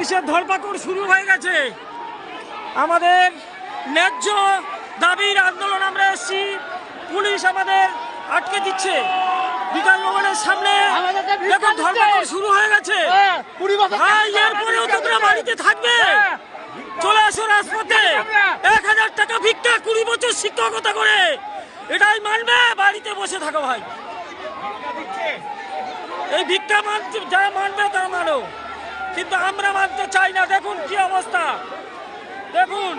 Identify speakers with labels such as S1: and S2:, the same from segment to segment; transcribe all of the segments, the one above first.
S1: পুলিশের ধরপাকড় শুরু হয়ে গেছে। আমাদের ন্যায্য দাবির আন্দোলন আমরা এসেছি, পুলিশ আমাদের আটকে দিচ্ছে। বিকাশ ভবনের সামনে দেখুন ধরপাকড় শুরু হয়ে গেছে। এরপরেও তোমরা বাড়িতে থাকবে? চলে আসো রাজপথে। 1000 টাকা ভিক্ষা, 20 বছর শিক্ষকতা করে, এটাই মানবে? বাড়িতে বসে থাকো ভাই। এই ভিক্ষা মানতে যারা মানবে তারা মানো, কিন্তু আমরা মানতে চাই না। দেখুন কি অবস্থা, দেখুন।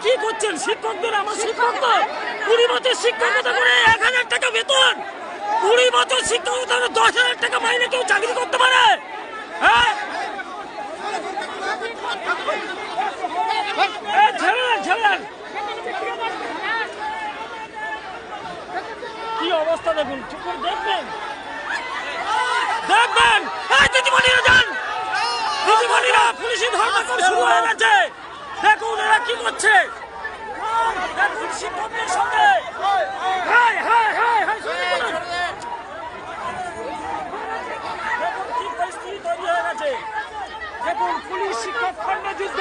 S1: কি করছেন শিক্ষকদের? আমার শিক্ষক তো 20 বছর শিক্ষকতা করে 1000 টাকা বেতন, 20 বছর শিক্ষকতা করে 10,000 টাকা মাইনে কেউ চাকরি করতে পারে? হ্যাঁ, কি অবস্থা দেখুন, চুপ করে দেখবেন, দেখবেন। দিদিমণিরা যান, দিদিমণিরা পুলিশি ধরপাকড় শুরু হয়ে গেছে। দেখুন এরা কি করছে, দেখুন শিক্ষকদের সঙ্গে। দেখুন কি পরিস্থিতি তৈরি হয়ে গেছে। দেখুন পুলিশ শিক্ষক খণ্ডযুদ্ধ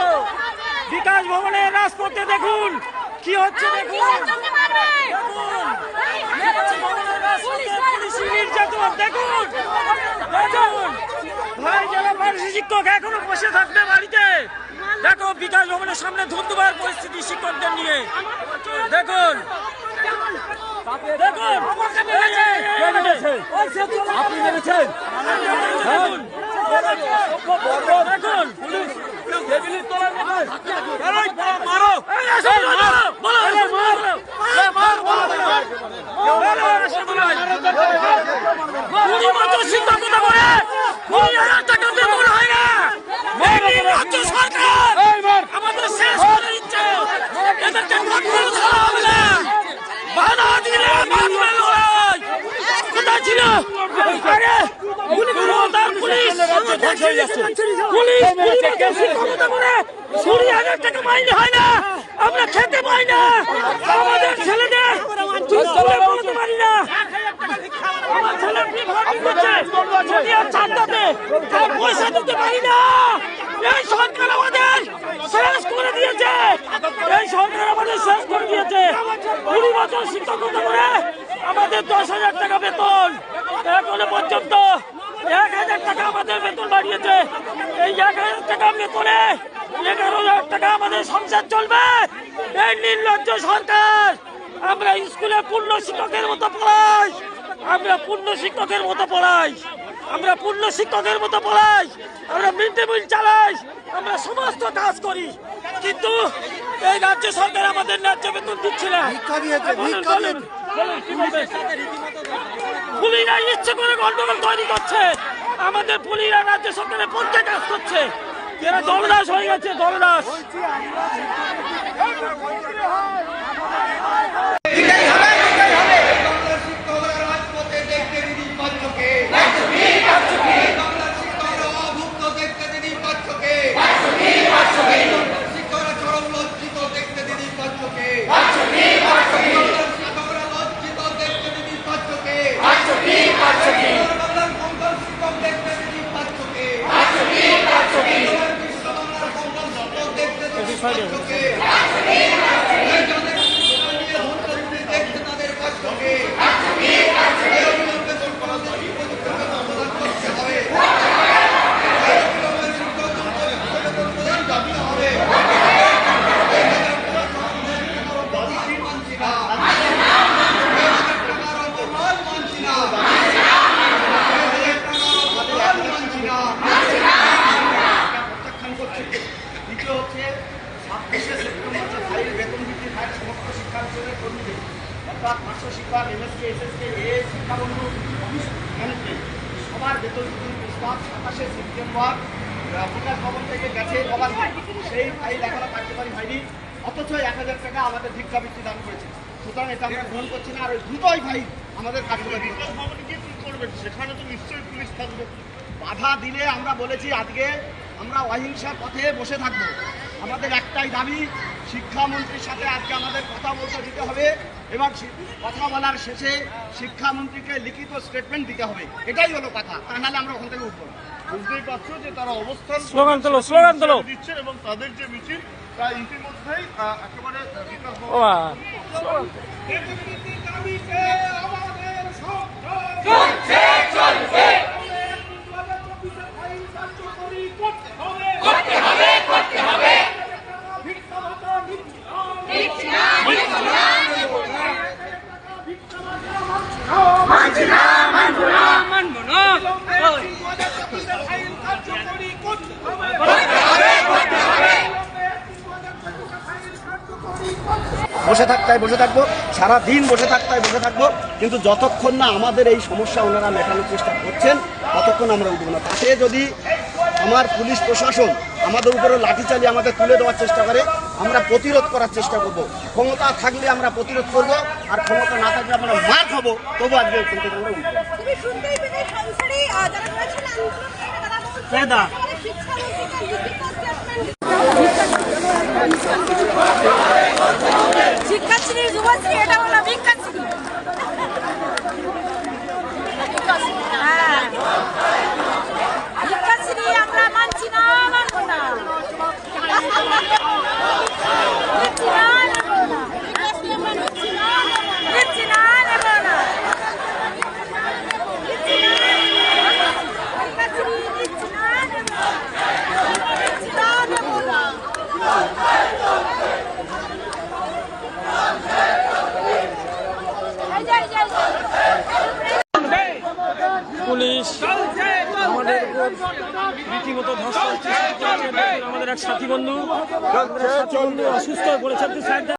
S1: বিকাশ ভবনের রাজপথে দেখুন কি হচ্ছে। দেখুন পুলিশি নির্যাতন। দেখুন দেখুন ভাই, যারা পার্শ্ব শিক্ষক এখনো বসে থাকবে বাড়িতে। দেখো বিকাশ ভবনের সামনে ধুন্ধুমার পরিস্থিতি শিক্ষকদের নিয়ে। দেখুন দেখুন আপনি মেরেছেন, দেখুন শিক্ষকতা করে 20,000 টাকা বেতন হয় না। রাজ্য সরকার আমাদের শেষ করে দিচ্ছে, এদেরকে কখনো ছাড়া হবে না। বাধা দিলে বাঁধবে লড়াই। কোথায় ছিল পুলিশ? 20,000 টাকা মাইনে হয় না, আমরা খেতে পাই না, আমাদের ছেলেদের বলতে পারি না। আমার ছেলে পয়সা দিতে পারি না। এই সরকার আমাদের শেষ করে দিয়েছে, এই সরকার আমাদের শেষ করে দিয়েছে। 20 বছর শিক্ষকতা করে আমাদের 10,000 টাকা বেতন, এখনো পর্যন্ত 1,000 টাকা আমাদের বেতন বাড়িয়েছে। এই 1,000 টাকা বেতনে 11,000 টাকা আমাদের সংসার চলবে। এই নির্লজ্জ সরকার। আমরা স্কুলে পূর্ণ শিক্ষকের মতো পড়াই, আমরা পূর্ণ শিক্ষকের মতো পড়াই, আমরা পূর্ণ শিক্ষকের মতো পড়াই, আমরা মিড ডে মিল চালাই, আমরা সমস্ত কাজ করি, কিন্তু এই রাজ্য সরকার আমাদের ন্যায্য বেতন দিচ্ছে না। পুলিশরা ইচ্ছে করে গন্ডগোল তৈরি করছে, আমাদের পুলিশরা রাজ্য সরকারের পক্ষে কাজ করছে। এরা দলদাস হয়ে গেছে, দলদাস।
S2: আমার বেতন প্রস্তাব 27শে সেপ্টেম্বর বিকাশ ভবন থেকে গেছে নবান্নে, সেই ফাইল এখনো কার্যকারী হয়নি, অথচ 1000 টাকা আমাদের ভিক্ষাবৃত্তি দান করেছে। সুতরাং এটা আমরা গ্রহণ করছি না, আর ওই দুটোই ফাইল আমাদের কার্যকারী করবেন, সেখানে তো নিশ্চয়ই পুলিশ থাকবে। বাধা দিলে আমরা বলেছি আজকে আমরা অহিংসার পথে বসে থাকবো। আমাদের একটাই দাবি, শিক্ষামন্ত্রীর সাথে আজকে আমাদের কথা বলতে দিতে হবে এবং কথা বলার শেষে শিক্ষামন্ত্রীকে লিখিত স্টেটমেন্ট দিতে হবে। এটাই হলো কথা, তা নাহলে আমরা ওখান থেকে উঠবো না। বুঝতেই পারছো যে তারা অবস্থান
S1: স্লোগান তোলো
S2: দিচ্ছেন এবং তাদের যে মিছিল তা ইতিমধ্যেই একেবারে বসে থাকবো, সারাদিন বসে থাকবো, কিন্তু যতক্ষণ না আমাদের এই সমস্যা ওনারা মেটানোর চেষ্টা করছেন ততক্ষণ আমরা উঠবো না। তাতে যদি আমার পুলিশ প্রশাসন আমাদের উপরে লাঠি চালিয়ে আমাদের তুলে দেওয়ার চেষ্টা করে, আমরা প্রতিরোধ করার চেষ্টা করব। ক্ষমতা থাকলে আমরা প্রতিরোধ করব, আর ক্ষমতা না থাকলে আমরা মার খাবো, তবু আজকে এখান থেকে আমরা উঠবো।
S3: শিক্ষাশ্রী যুবশ্রী এটা হলো ভিক্ষাশ্রী। ভিক্ষাশ্রী আমরা মানছি না, মানবো না, দিচ্ছি না, নেবো না, দিচ্ছি না, নেবো না, দিচ্ছি না, ভিক্ষাশ্রী দিচ্ছি না, নেবো না, দিচ্ছি না, নেবো না।
S1: পুলিশ আমাদের রীতিমতো ধস্তাধস্তি আমাদের এক সাথী বন্ধু অসুস্থ হয়ে পড়েছে।